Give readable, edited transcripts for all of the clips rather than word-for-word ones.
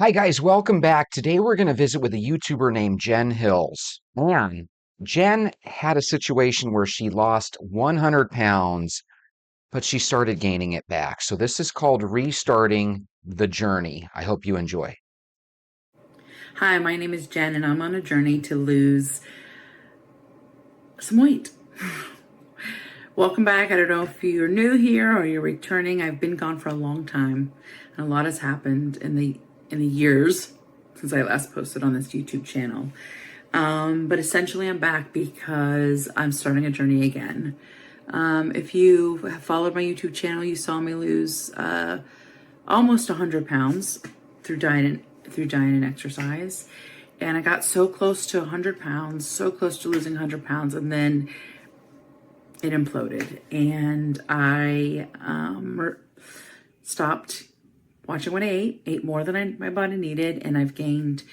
Hi guys, welcome back. Today we're going to visit with a YouTuber named Jen Hills. And Jen had a situation where she lost 100 pounds, but she started gaining it back. So this is called restarting the journey. I hope you enjoy. Hi, my name is Jen, and I'm on a journey to lose some weight. Welcome back. I don't know if you're new here or you're returning. I've been gone for a long time, and a lot has happened in the years since I last posted on this YouTube channel. But essentially, I'm back because I'm starting a journey again. If you have followed my YouTube channel, you saw me lose almost 100 pounds through diet and exercise. And I got so close to 100 pounds, so close to losing 100 pounds, and then it imploded. And I stopped watching what I ate more than my body needed, and I've gained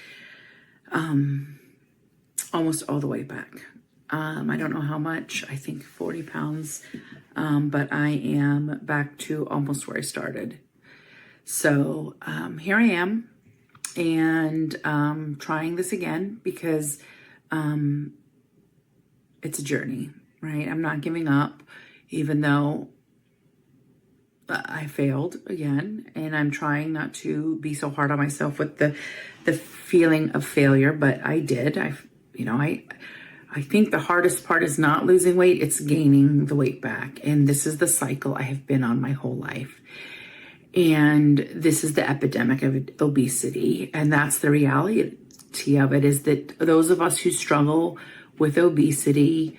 almost all the way back. I don't know how much, I think 40 pounds, but I am back to almost where I started. So here I am, and trying this again because it's a journey, right? I'm not giving up, even though I failed again, and I'm trying not to be so hard on myself with the feeling of failure, but I did. I think the hardest part is not losing weight, it's gaining the weight back. And this is the cycle I have been on my whole life. And this is the epidemic of obesity. And that's the reality of it, is that those of us who struggle with obesity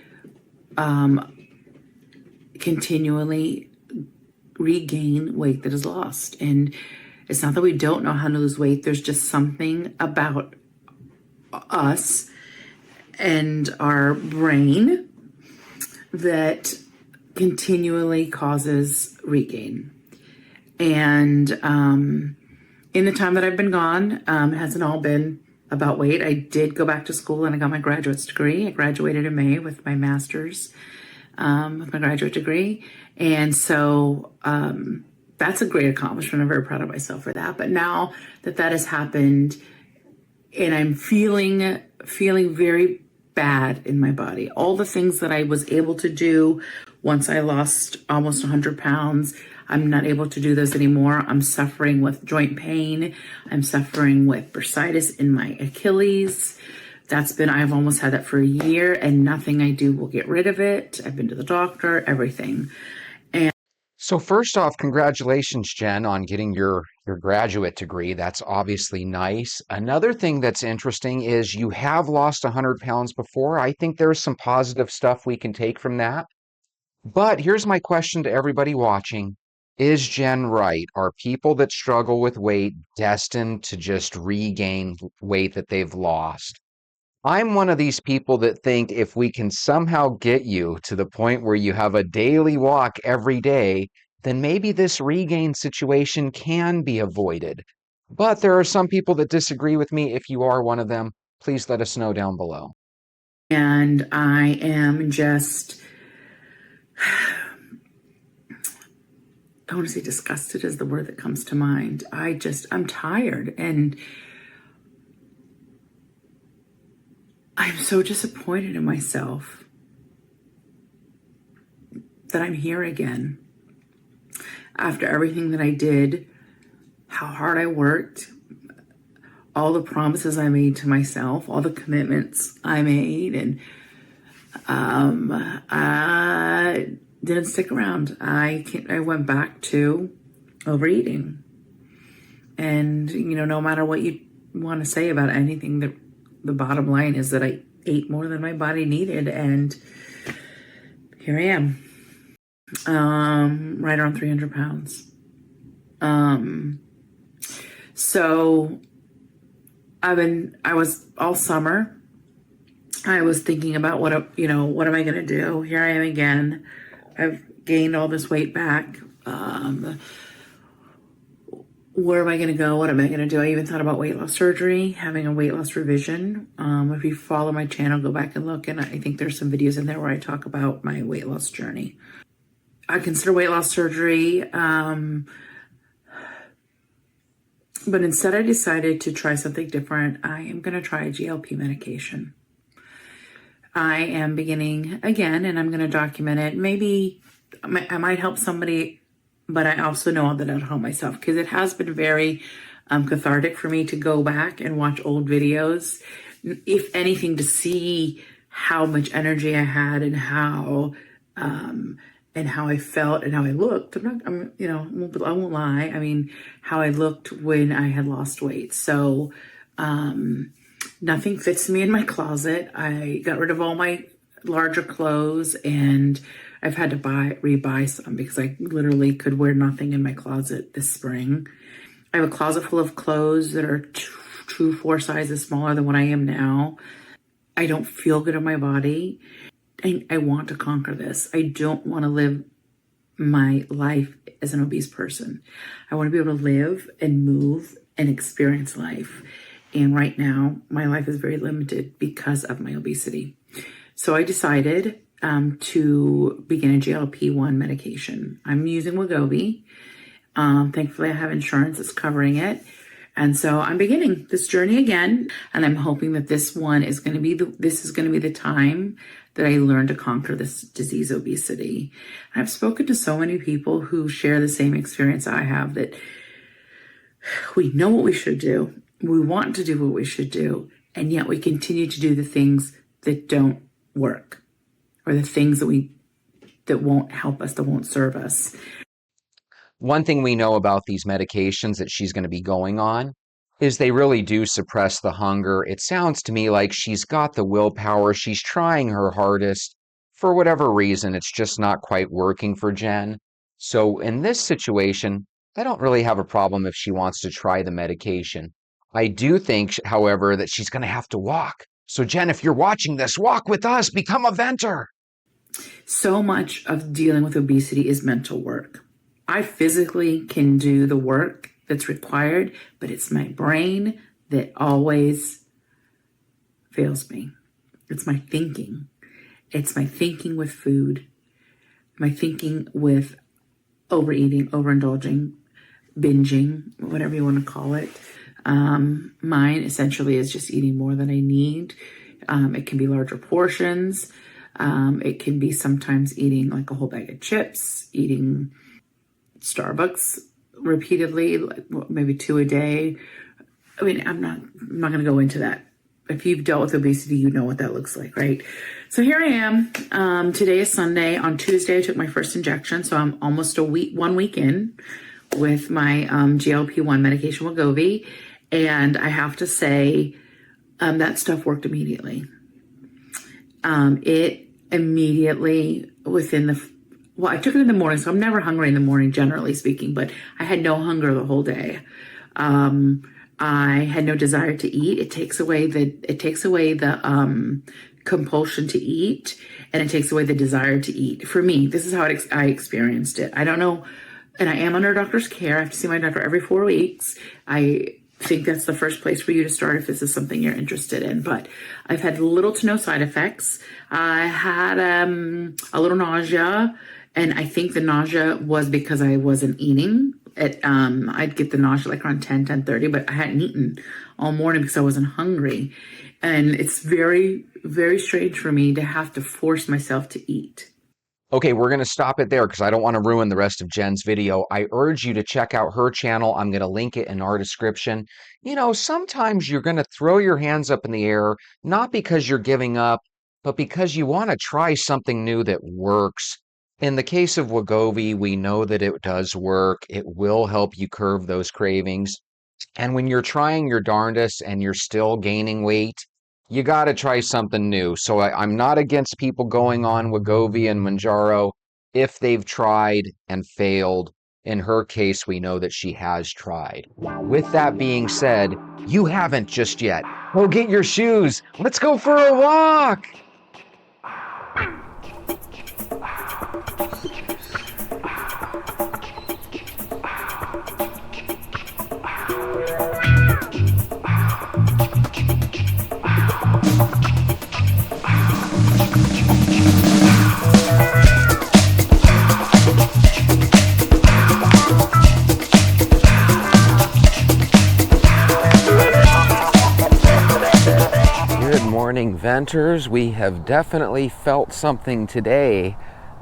continually regain weight that is lost. And it's not that we don't know how to lose weight. There's just something about us and our brain that continually causes regain. And in the time that I've been gone, it hasn't all been about weight. I did go back to school and I got my graduate's degree. I graduated in May with my master's, with my graduate degree. And so that's a great accomplishment. I'm very proud of myself for that. But now that that has happened, and I'm feeling very bad in my body, all the things that I was able to do once I lost almost 100 pounds, I'm not able to do those anymore. I'm suffering with joint pain. I'm suffering with bursitis in my Achilles. I've almost had that for a year, and nothing I do will get rid of it. I've been to the doctor, everything. So first off, congratulations, Jen, on getting your graduate degree. That's obviously nice. Another thing that's interesting is you have lost 100 pounds before. I think there's some positive stuff we can take from that. But here's my question to everybody watching. Is Jen right? Are people that struggle with weight destined to just regain weight that they've lost? I'm one of these people that think if we can somehow get you to the point where you have a daily walk every day, then maybe this regain situation can be avoided. But there are some people that disagree with me. If you are one of them, please let us know down below. And I am just, I want to say disgusted is the word that comes to mind. I'm tired, and I'm so disappointed in myself that I'm here again. After everything that I did, how hard I worked, all the promises I made to myself, all the commitments I made, and I didn't stick around. I went back to overeating. And, no matter what you want to say about anything, the bottom line is that I ate more than my body needed. And here I am, right around 300 pounds. So I was all summer, I was thinking about what am I going to do? Here I am again. I've gained all this weight back. Where am I going to go? What am I going to do? I even thought about weight loss surgery, having a weight loss revision. If you follow my channel, go back and look. And I think there's some videos in there where I talk about my weight loss journey. I consider weight loss surgery But instead, I decided to try something different. I am going to try a GLP medication. I am beginning again, and I'm going to document it. Maybe I might help somebody, but I also know that I'll help myself, because it has been very cathartic for me to go back and watch old videos, if anything, to see how much energy I had and how I felt and how I looked. I won't lie. I mean, how I looked when I had lost weight. So, nothing fits me in my closet. I got rid of all my larger clothes, and I've had to rebuy some because I literally could wear nothing in my closet this spring. I have a closet full of clothes that are 4 sizes smaller than what I am now. I don't feel good in my body. I want to conquer this. I don't want to live my life as an obese person. I want to be able to live and move and experience life. And right now, my life is very limited because of my obesity. So I decided to begin a GLP-1 medication. I'm using Wegovy. Thankfully, I have insurance that's covering it. And so I'm beginning this journey again, and I'm hoping that this is going to be the time that I learn to conquer this disease, obesity. And I've spoken to so many people who share the same experience I have, that we know what we should do, we want to do what we should do, and yet we continue to do the things that don't work, or the things that won't help us, that won't serve us. One thing we know about these medications that she's going to be going on is they really do suppress the hunger. It sounds to me like she's got the willpower. She's trying her hardest. For whatever reason, it's just not quite working for Jen. So in this situation, I don't really have a problem if she wants to try the medication. I do think, however, that she's going to have to walk. So Jen, if you're watching this, walk with us, become a venter. So much of dealing with obesity is mental work. I physically can do the work that's required, but it's my brain that always fails me. It's my thinking. It's my thinking with food, my thinking with overeating, overindulging, binging, whatever you want to call it. Mine essentially is just eating more than I need. It can be larger portions. It can be sometimes eating like a whole bag of chips, eating Starbucks repeatedly, like maybe 2 a day. I mean, I'm not going to go into that. If you've dealt with obesity, you know what that looks like, right? So here I am. Today is Sunday. On Tuesday, I took my first injection. So I'm almost 1 week in with my GLP-1 medication, Wegovy. And I have to say, that stuff worked immediately. It immediately I took it in the morning, so I'm never hungry in the morning, generally speaking, but I had no hunger the whole day. I had no desire to eat. It takes away the compulsion to eat, and it takes away the desire to eat. For me, this is how I experienced it. I don't know, and I am under doctor's care. I have to see my doctor every 4 weeks. I think that's the first place for you to start if this is something you're interested in. But I've had little to no side effects. I had a little nausea, and I think the nausea was because I wasn't eating. I'd get the nausea like around 10:30, but I hadn't eaten all morning because I wasn't hungry. And it's very, very strange for me to have to force myself to eat. Okay, we're going to stop it there because I don't want to ruin the rest of Jen's video. I urge you to check out her channel. I'm going to link it in our description. You know, sometimes you're going to throw your hands up in the air, not because you're giving up, but because you want to try something new that works. In the case of Wegovy, we know that it does work. It will help you curb those cravings. And when you're trying your darndest and you're still gaining weight, you got to try something new. So I'm not against people going on Wegovy and Mounjaro if they've tried and failed. In her case, we know that she has tried. With that being said, you haven't just yet. Go get your shoes. Let's go for a walk. morning, venters. We have definitely felt something today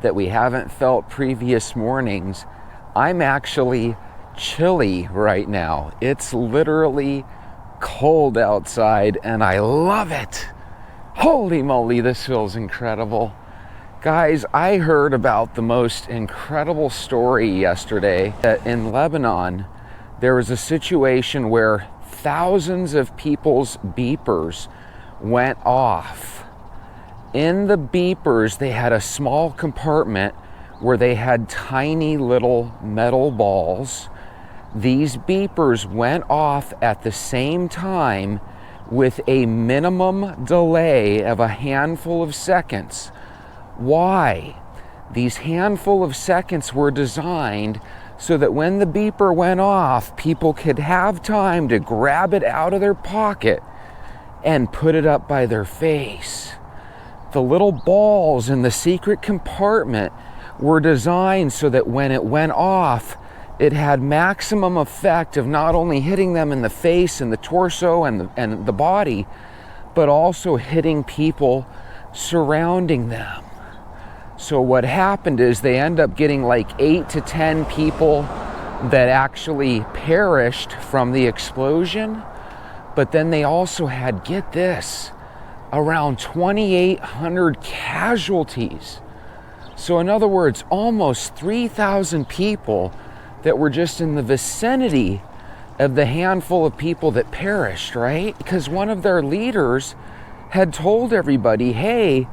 that we haven't felt previous mornings. I'm actually chilly right now. It's literally cold outside and I love it. Holy moly, this feels incredible. Guys, I heard about the most incredible story yesterday that in Lebanon, there was a situation where thousands of people's beepers went off. In the beepers, they had a small compartment where they had tiny little metal balls. These beepers went off at the same time with a minimum delay of a handful of seconds. Why? These handful of seconds were designed so that when the beeper went off, people could have time to grab it out of their pocket and put it up by their face. The little balls in the secret compartment were designed so that when it went off, it had maximum effect of not only hitting them in the face and the torso and the body, but also hitting people surrounding them. So what happened is they end up getting like 8 to 10 people that actually perished from the explosion. But then they also had, get this, around 2,800 casualties. So in other words, almost 3,000 people that were just in the vicinity of the handful of people that perished, right? Because one of their leaders had told everybody, hey,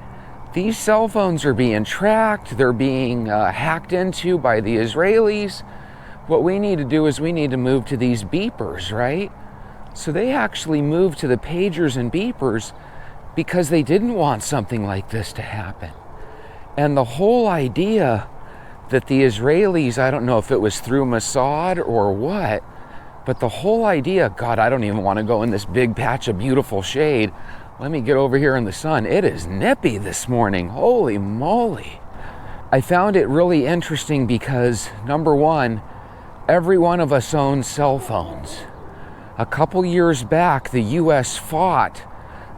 these cell phones are being tracked, they're being hacked into by the Israelis. What we need to do is we need to move to these beepers, right? So they actually moved to the pagers and beepers because they didn't want something like this to happen. And the whole idea that the Israelis, I don't know if it was through Mossad or what, but the whole idea, God, I don't even want to go in this big patch of beautiful shade. Let me get over here in the sun. It is nippy this morning. Holy moly. I found it really interesting because, number one, every one of us owns cell phones. A couple years back, the US fought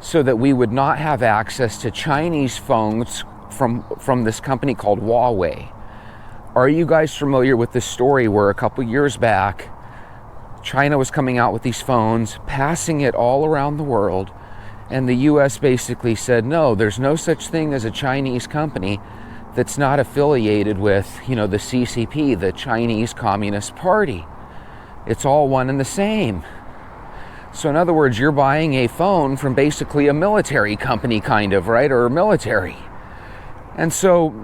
so that we would not have access to Chinese phones from this company called Huawei. Are you guys familiar with this story where a couple years back, China was coming out with these phones, passing it all around the world, and the US basically said, no, there's no such thing as a Chinese company that's not affiliated with, the CCP, the Chinese Communist Party. It's all one and the same. So in other words, you're buying a phone from basically a military company kind of, right? Or military. And so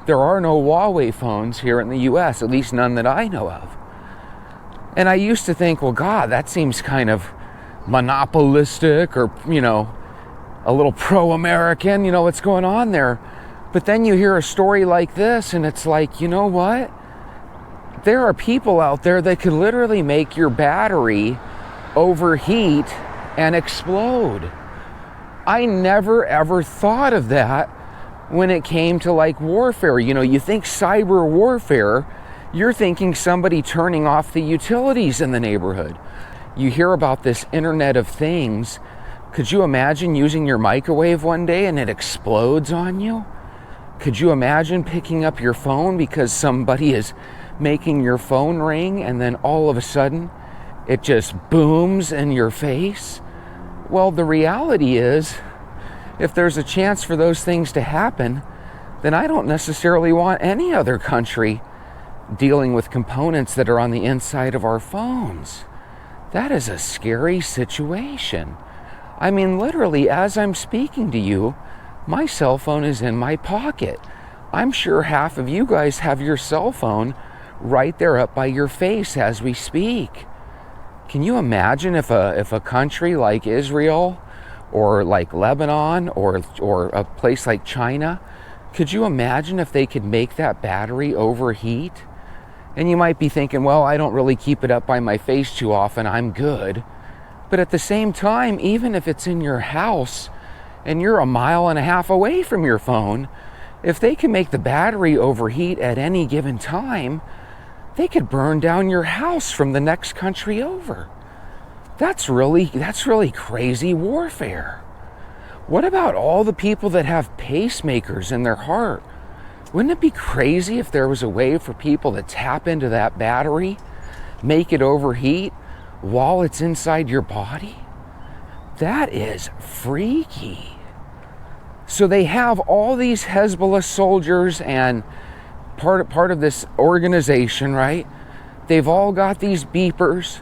there are no Huawei phones here in the US, at least none that I know of. And I used to think, well, God, that seems kind of monopolistic or, a little pro-American, what's going on there? But then you hear a story like this and it's like, you know what? There are people out there that could literally make your battery overheat and explode. I never ever thought of that when it came to like warfare. You think cyber warfare, you're thinking somebody turning off the utilities in the neighborhood. You hear about this Internet of Things. Could you imagine using your microwave one day and it explodes on you? Could you imagine picking up your phone because somebody is making your phone ring and then all of a sudden it just booms in your face? Well, the reality is, if there's a chance for those things to happen, then I don't necessarily want any other country dealing with components that are on the inside of our phones. That is a scary situation. I mean, literally, as I'm speaking to you, my cell phone is in my pocket. I'm sure half of you guys have your cell phone right there up by your face as we speak. Can you imagine if a country like Israel or like Lebanon or a place like China, could you imagine if they could make that battery overheat? And you might be thinking, well, I don't really keep it up by my face too often, I'm good. But at the same time, even if it's in your house and you're 1.5 miles away from your phone, if they can make the battery overheat at any given time, they could burn down your house from the next country over. That's really crazy warfare. What about all the people that have pacemakers in their heart? Wouldn't it be crazy if there was a way for people to tap into that battery, make it overheat while it's inside your body? That is freaky. So they have all these Hezbollah soldiers and part of this organization, right? They've all got these beepers.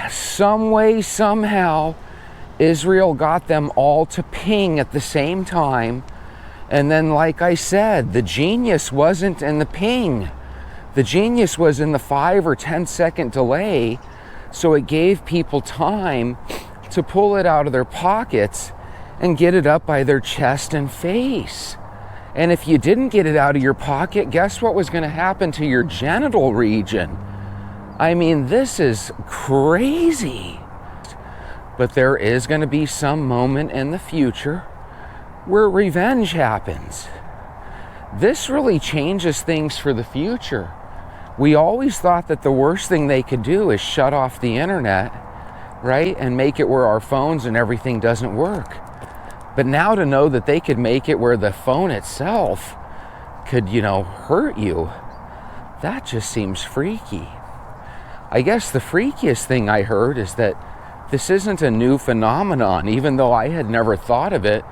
Some way, somehow, Israel got them all to ping at the same time. And then, like I said, the genius wasn't in the ping. The genius was in the 5 or 10 second delay. So it gave people time to pull it out of their pockets and get it up by their chest and face. And if you didn't get it out of your pocket, guess what was going to happen to your genital region? I mean, this is crazy. But there is going to be some moment in the future where revenge happens. This really changes things for the future. We always thought that the worst thing they could do is shut off the internet, right? And make it where our phones and everything doesn't work. But now to know that they could make it where the phone itself could, hurt you, that just seems freaky. I guess the freakiest thing I heard is that this isn't a new phenomenon, even though I had never thought of it.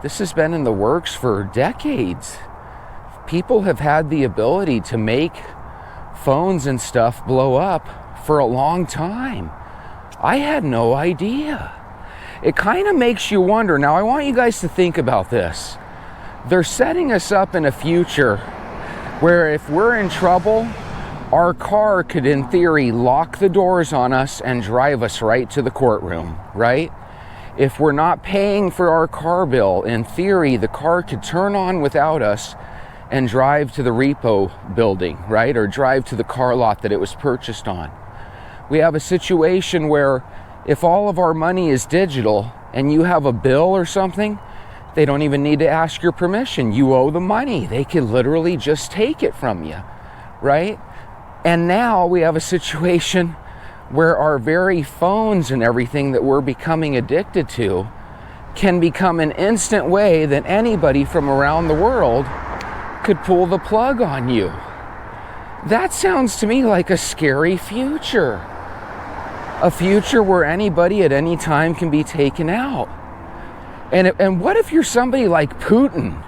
This has been in the works for decades. People have had the ability to make phones and stuff blow up for a long time. I had no idea. It kind of makes you wonder. Now, I want you guys to think about this. They're setting us up in a future where if we're in trouble, our car could, in theory, lock the doors on us and drive us right to the courtroom, right? If we're not paying for our car bill, in theory, the car could turn on without us and drive to the repo building, right? Or drive to the car lot that it was purchased on. We have a situation where if all of our money is digital and you have a bill or something, they don't even need to ask your permission. You owe the money. They can literally just take it from you, right? And now we have a situation where our very phones and everything that we're becoming addicted to can become an instant way that anybody from around the world could pull the plug on you. That sounds to me like a scary future. A future where anybody at any time can be taken out. And what if you're somebody like Putin?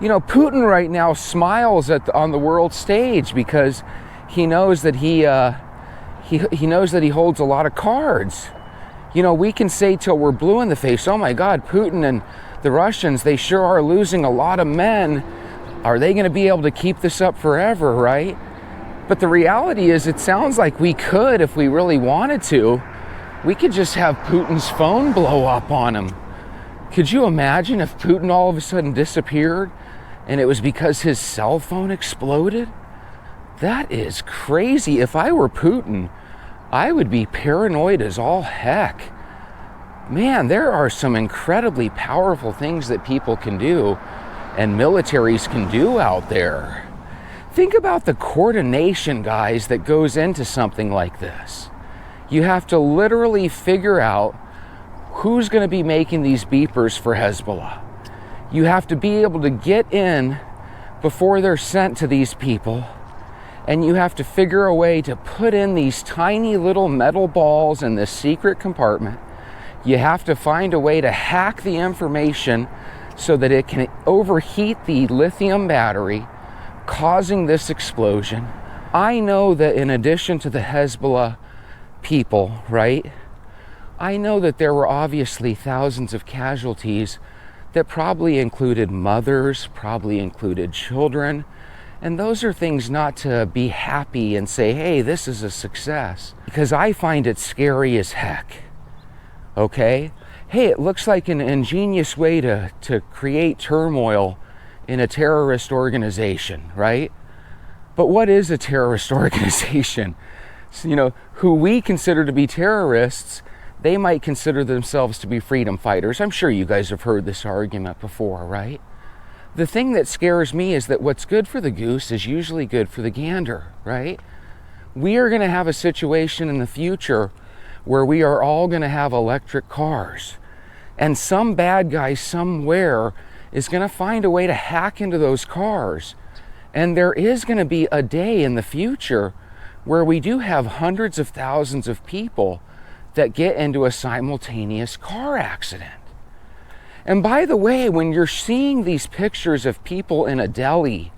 Putin right now smiles on the world stage because he knows that he knows that he holds a lot of cards. We can say till we're blue in the face, oh my God, Putin and the Russians, they sure are losing a lot of men. Are they going to be able to keep this up forever, right? But the reality is, it sounds like we could, if we really wanted to. We could just have Putin's phone blow up on him. Could you imagine if Putin all of a sudden disappeared and it was because his cell phone exploded? That is crazy. If I were Putin, I would be paranoid as all heck. Man, there are some incredibly powerful things that people can do and militaries can do out there. Think about the coordination, guys, that goes into something like this. You have to literally figure out who's going to be making these beepers for Hezbollah. You have to be able to get in before they're sent to these people. And you have to figure a way to put in these tiny little metal balls in this secret compartment. You have to find a way to hack the information so that it can overheat the lithium battery, causing this explosion. I know that in addition to the Hezbollah people, right, I know that there were obviously thousands of casualties that probably included mothers, probably included children. And those are things not to be happy and say, hey, this is a success. Because I find it scary as heck. Okay? Hey, it looks like an ingenious way to create turmoil in a terrorist organization, right? But what is a terrorist organization? So, who we consider to be terrorists, they might consider themselves to be freedom fighters. I'm sure you guys have heard this argument before, right? The thing that scares me is that what's good for the goose is usually good for the gander, right? We are going to have a situation in the future where we are all going to have electric cars. And some bad guy somewhere is going to find a way to hack into those cars. And there is going to be a day in the future where we do have hundreds of thousands of people that get into a simultaneous car accident. And by the way, when you're seeing these pictures of people in a deli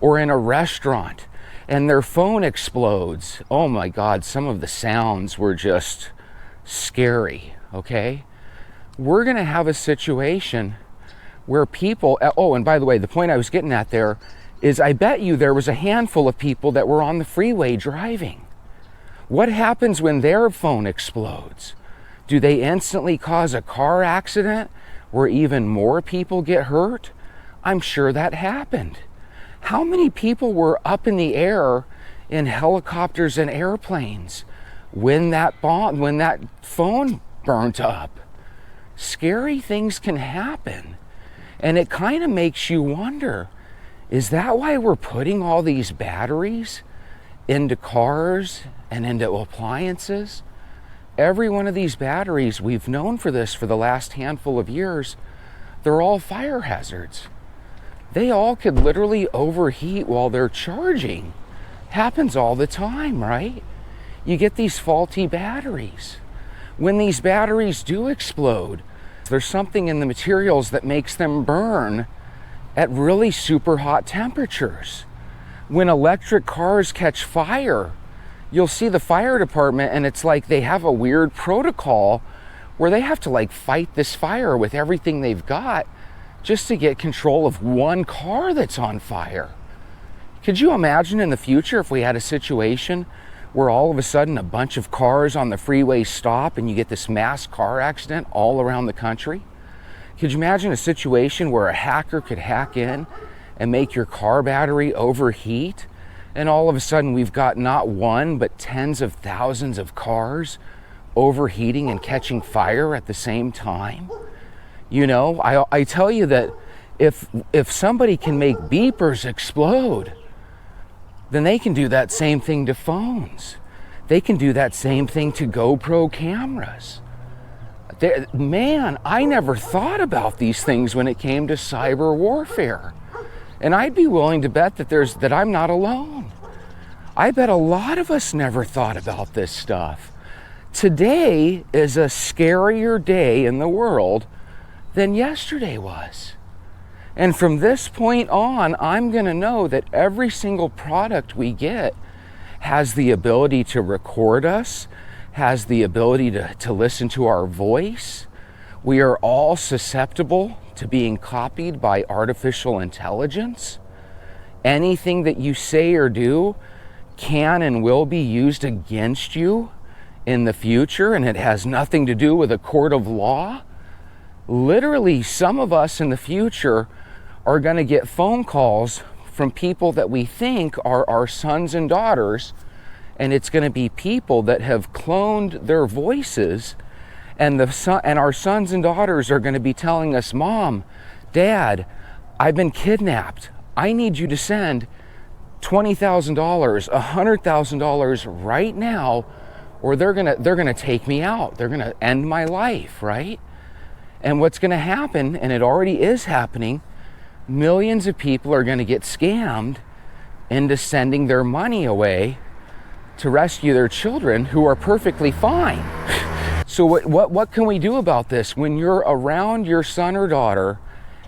or in a restaurant and their phone explodes, oh my God, some of the sounds were just scary, okay? We're going to have a situation where people, oh, and by the way, the point I was getting at there is I bet you there was a handful of people that were on the freeway driving. What happens when their phone explodes? Do they instantly cause a car accident where even more people get hurt? I'm sure that happened. How many people were up in the air in helicopters and airplanes when that phone burnt up? Scary things can happen. And it kind of makes you wonder, is that why we're putting all these batteries into cars and into appliances? Every one of these batteries, we've known for this for the last handful of years, they're all fire hazards. They all could literally overheat while they're charging. Happens all the time, right? You get these faulty batteries. When these batteries do explode, there's something in the materials that makes them burn at really super hot temperatures. When electric cars catch fire, you'll see the fire department and it's like they have a weird protocol where they have to like fight this fire with everything they've got just to get control of one car that's on fire. Could you imagine in the future if we had a situation where all of a sudden a bunch of cars on the freeway stop and you get this mass car accident all around the country? Could you imagine a situation where a hacker could hack in and make your car battery overheat? And all of a sudden we've got not one, but tens of thousands of cars overheating and catching fire at the same time. You know, I tell you that if somebody can make beepers explode, then they can do that same thing to phones. They can do that same thing to GoPro cameras. Man, I never thought about these things when it came to cyber warfare. And I'd be willing to bet that I'm not alone. I bet a lot of us never thought about this stuff. Today is a scarier day in the world than yesterday was. And from this point on, I'm going to know that every single product we get has the ability to record us, has the ability to listen to our voice. We are all susceptible to being copied by artificial intelligence. Anything that you say or do can and will be used against you in the future, and it has nothing to do with a court of law. Literally, some of us in the future are going to get phone calls from people that we think are our sons and daughters, and it's going to be people that have cloned their voices, and our sons and daughters are going to be telling us, Mom, Dad, I've been kidnapped. I need you to send $20,000, $100,000 right now, or they're gonna take me out. They're gonna end my life, right? And what's gonna happen, and it already is happening, millions of people are gonna get scammed into sending their money away to rescue their children who are perfectly fine. So what can we do about this? When you're around your son or daughter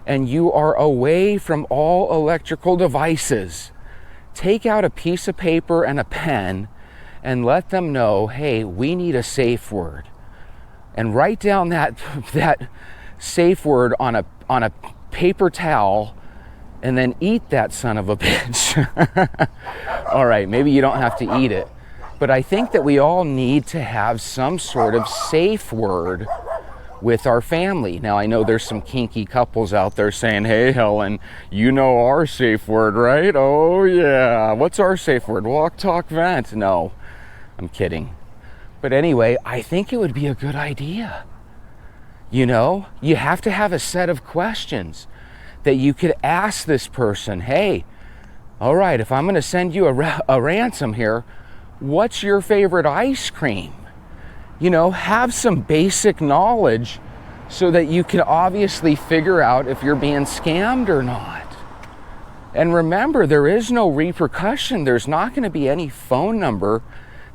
and you are away from all electrical devices, take out a piece of paper and a pen and let them know, hey, we need a safe word. And write down that safe word on a paper towel and then eat that son of a bitch. All right, maybe you don't have to eat it. But I think that we all need to have some sort of safe word with our family. Now, I know there's some kinky couples out there saying, hey, Helen, you know our safe word, right? Oh, yeah. What's our safe word? Walk, talk, vent. No, I'm kidding. But anyway, I think it would be a good idea. You know, you have to have a set of questions that you could ask this person. Hey, all right, if I'm going to send you a ransom here, what's your favorite ice cream? You know, have some basic knowledge so that you can obviously figure out if you're being scammed or not. And remember, there is no repercussion. There's not going to be any phone number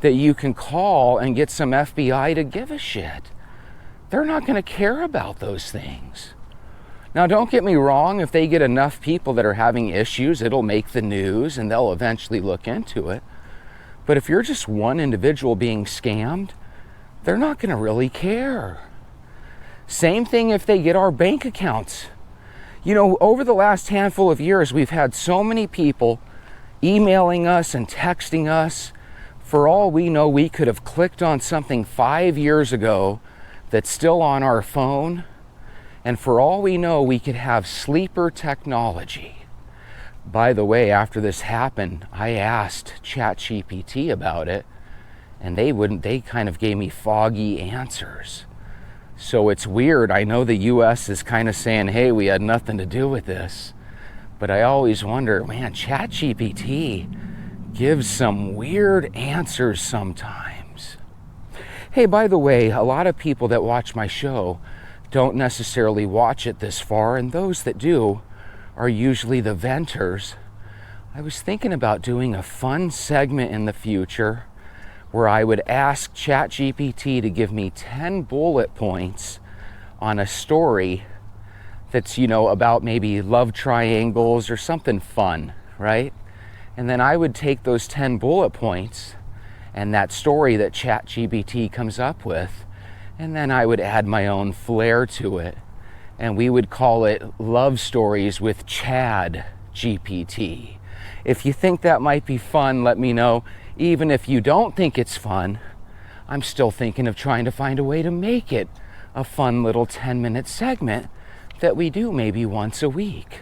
that you can call and get some FBI to give a shit. They're not going to care about those things. Now, don't get me wrong, if they get enough people that are having issues, it'll make the news and they'll eventually look into it. But if you're just one individual being scammed, they're not going to really care. Same thing if they get our bank accounts. You know, over the last handful of years, we've had so many people emailing us and texting us. For all we know, we could have clicked on something 5 years ago that's still on our phone. And for all we know, we could have sleeper technology. By the way, after this happened, I asked ChatGPT about it, and they kind of gave me foggy answers. So it's weird. I know the US is kind of saying, hey, we had nothing to do with this. But I always wonder, man, ChatGPT gives some weird answers sometimes. Hey, by the way, a lot of people that watch my show don't necessarily watch it this far, and those that do are usually the venters. I was thinking about doing a fun segment in the future where I would ask ChatGPT to give me 10 bullet points on a story that's, you know, about maybe love triangles or something fun, right? And then I would take those 10 bullet points and that story that ChatGPT comes up with, and then I would add my own flair to it. And we would call it Love Stories with Chad GPT. If you think that might be fun, let me know. Even if you don't think it's fun, I'm still thinking of trying to find a way to make it a fun little 10-minute segment that we do maybe once a week.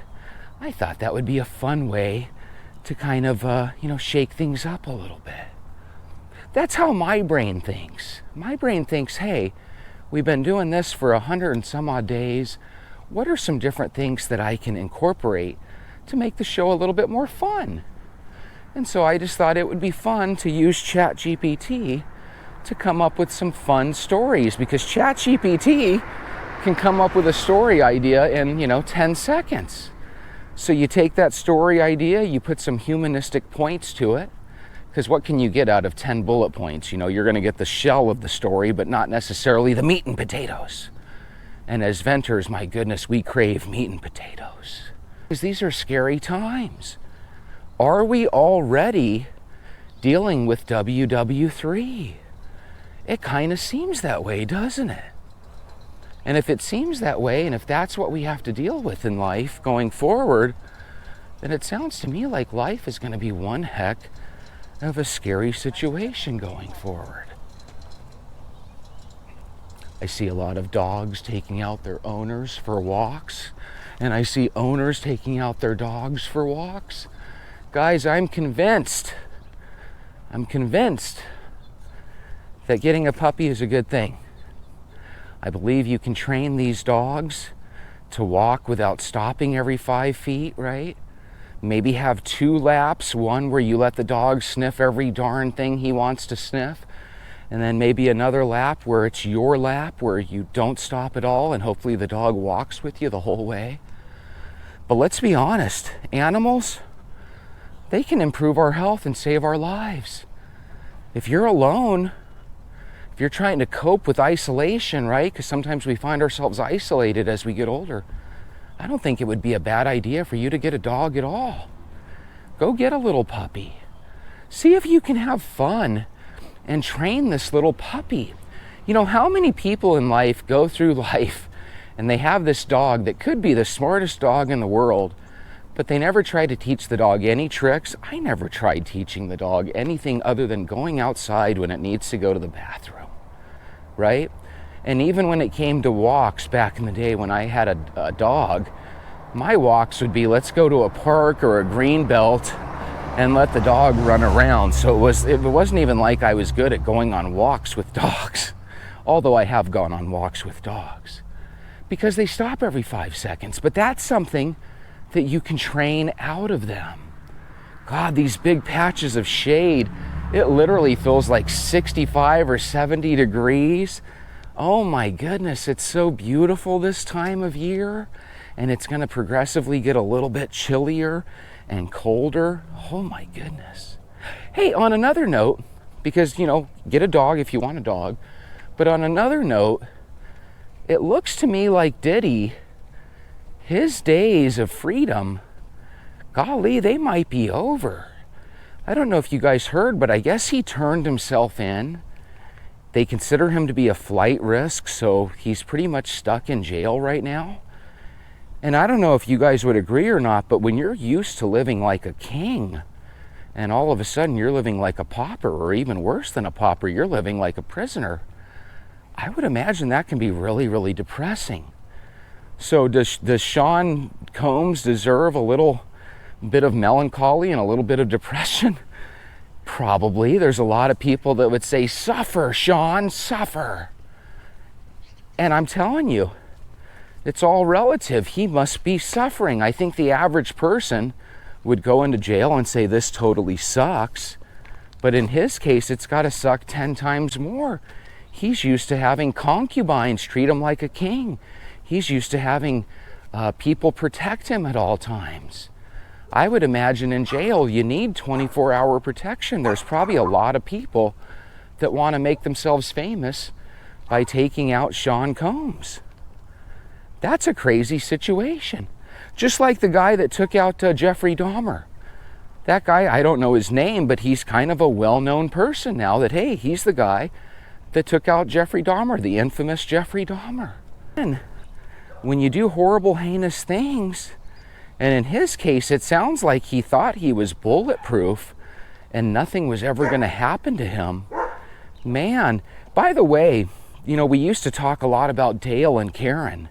I thought that would be a fun way to kind of, shake things up a little bit. That's how my brain thinks. My brain thinks, hey, we've been doing this for 100 and some odd days. What are some different things that I can incorporate to make the show a little bit more fun? And so I just thought it would be fun to use ChatGPT to come up with some fun stories, because ChatGPT can come up with a story idea in, 10 seconds. So you take that story idea, you put some humanistic points to it, because what can you get out of 10 bullet points? You're going to get the shell of the story, but not necessarily the meat and potatoes. And as venters, my goodness, we crave meat and potatoes. Because these are scary times. Are we already dealing with WW3? It kind of seems that way, doesn't it? And if it seems that way, and if that's what we have to deal with in life going forward, then it sounds to me like life is going to be one heck of a scary situation going forward. I see a lot of dogs taking out their owners for walks, and I see owners taking out their dogs for walks. Guys, I'm convinced that getting a puppy is a good thing. I believe you can train these dogs to walk without stopping every 5 feet, right? Maybe have 2 laps, one where you let the dog sniff every darn thing he wants to sniff, and then maybe another lap where it's your lap, where you don't stop at all, and hopefully the dog walks with you the whole way. But let's be honest, animals, they can improve our health and save our lives. If you're alone, if you're trying to cope with isolation, right? Because sometimes we find ourselves isolated as we get older. I don't think it would be a bad idea for you to get a dog at all. Go get a little puppy. See if you can have fun and train this little puppy. How many people in life go through life and they have this dog that could be the smartest dog in the world, but they never try to teach the dog any tricks. I never tried teaching the dog anything other than going outside when it needs to go to the bathroom, right? And even when it came to walks back in the day when I had a dog, my walks would be, let's go to a park or a green belt and let the dog run around. So it wasn't even like I was good at going on walks with dogs, although I have gone on walks with dogs, because they stop every 5 seconds. But that's something that you can train out of them. God, these big patches of shade, it literally feels like 65 or 70 degrees. Oh my goodness, it's so beautiful this time of year, and it's going to progressively get a little bit chillier and colder. Oh my goodness. Hey, on another note, because, get a dog if you want a dog, but on another note, it looks to me like Diddy, his days of freedom, golly, they might be over. I don't know if you guys heard, but I guess he turned himself in. They consider him to be a flight risk, so he's pretty much stuck in jail right now. And I don't know if you guys would agree or not, but when you're used to living like a king, and all of a sudden you're living like a pauper, or even worse than a pauper, you're living like a prisoner, I would imagine that can be really, really depressing. So does Sean Combs deserve a little bit of melancholy and a little bit of depression? Probably. There's a lot of people that would say, suffer, Sean, suffer. And I'm telling you, it's all relative. He must be suffering. I think the average person would go into jail and say, this totally sucks. But in his case, it's got to suck 10 times more. He's used to having concubines treat him like a king. He's used to having people protect him at all times. I would imagine in jail you need 24-hour protection. There's probably a lot of people that want to make themselves famous by taking out Sean Combs. That's a crazy situation. Just like the guy that took out Jeffrey Dahmer. That guy, I don't know his name, but he's kind of a well-known person now that, hey, he's the guy that took out Jeffrey Dahmer, the infamous Jeffrey Dahmer. And when you do horrible, heinous things, and in his case, it sounds like he thought he was bulletproof and nothing was ever going to happen to him. Man, by the way, we used to talk a lot about Dale and Karen.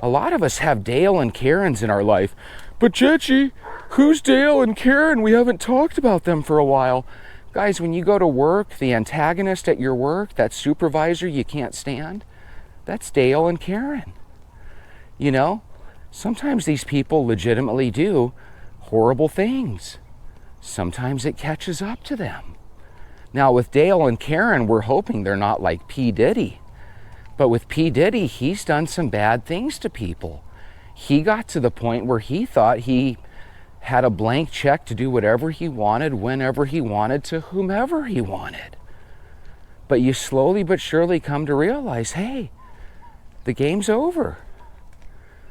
A lot of us have Dale and Karens in our life. But Jetchy, who's Dale and Karen? We haven't talked about them for a while. Guys, when you go to work, the antagonist at your work, that supervisor you can't stand, that's Dale and Karen. Sometimes these people legitimately do horrible things. Sometimes it catches up to them. Now with Dale and Karen, we're hoping they're not like P. Diddy. But with P. Diddy, he's done some bad things to people. He got to the point where he thought he had a blank check to do whatever he wanted, whenever he wanted, to whomever he wanted. But you slowly but surely come to realize, hey, the game's over.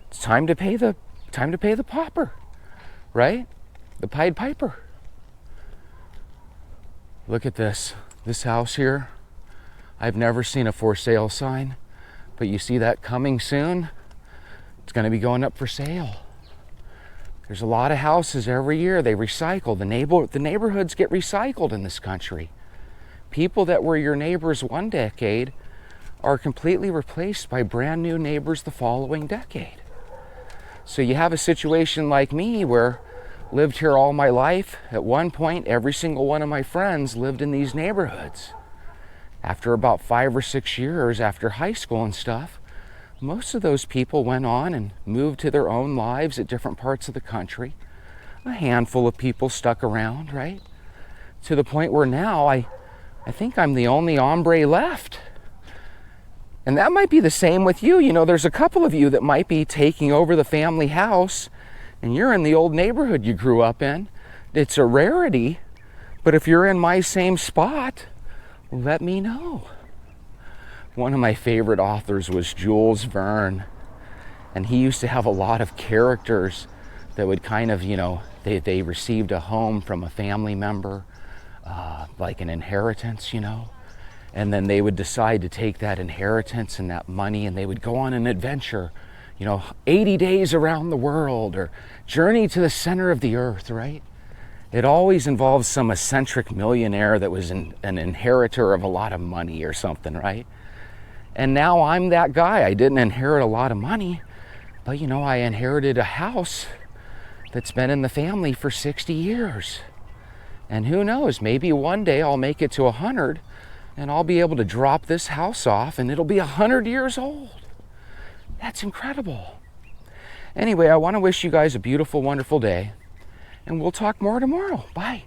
It's time to pay the pauper, right? The Pied Piper. Look at this house here. I've never seen a for sale sign, but you see that coming soon? It's going to be going up for sale. There's a lot of houses every year. They recycle. The neighborhoods get recycled in this country. People that were your neighbors one decade are completely replaced by brand new neighbors the following decade. So you have a situation like me where lived here all my life. At one point, every single one of my friends lived in these neighborhoods. After about 5 or 6 years after high school and stuff, most of those people went on and moved to their own lives at different parts of the country. A handful of people stuck around, right? To the point where now I think I'm the only hombre left. And that might be the same with you. There's a couple of you that might be taking over the family house and you're in the old neighborhood you grew up in. It's a rarity, but if you're in my same spot, let me know. One of my favorite authors was Jules Verne, and he used to have a lot of characters that would kind of, they received a home from a family member, like an inheritance, and then they would decide to take that inheritance and that money and they would go on an adventure, 80 days around the world or journey to the center of the earth, right? It always involves some eccentric millionaire that was an inheritor of a lot of money or something, right? And now I'm that guy. I didn't inherit a lot of money, but I inherited a house that's been in the family for 60 years. And who knows, maybe one day I'll make it to 100 and I'll be able to drop this house off and it'll be 100 years old. That's incredible. Anyway, I want to wish you guys a beautiful, wonderful day, and we'll talk more tomorrow. Bye.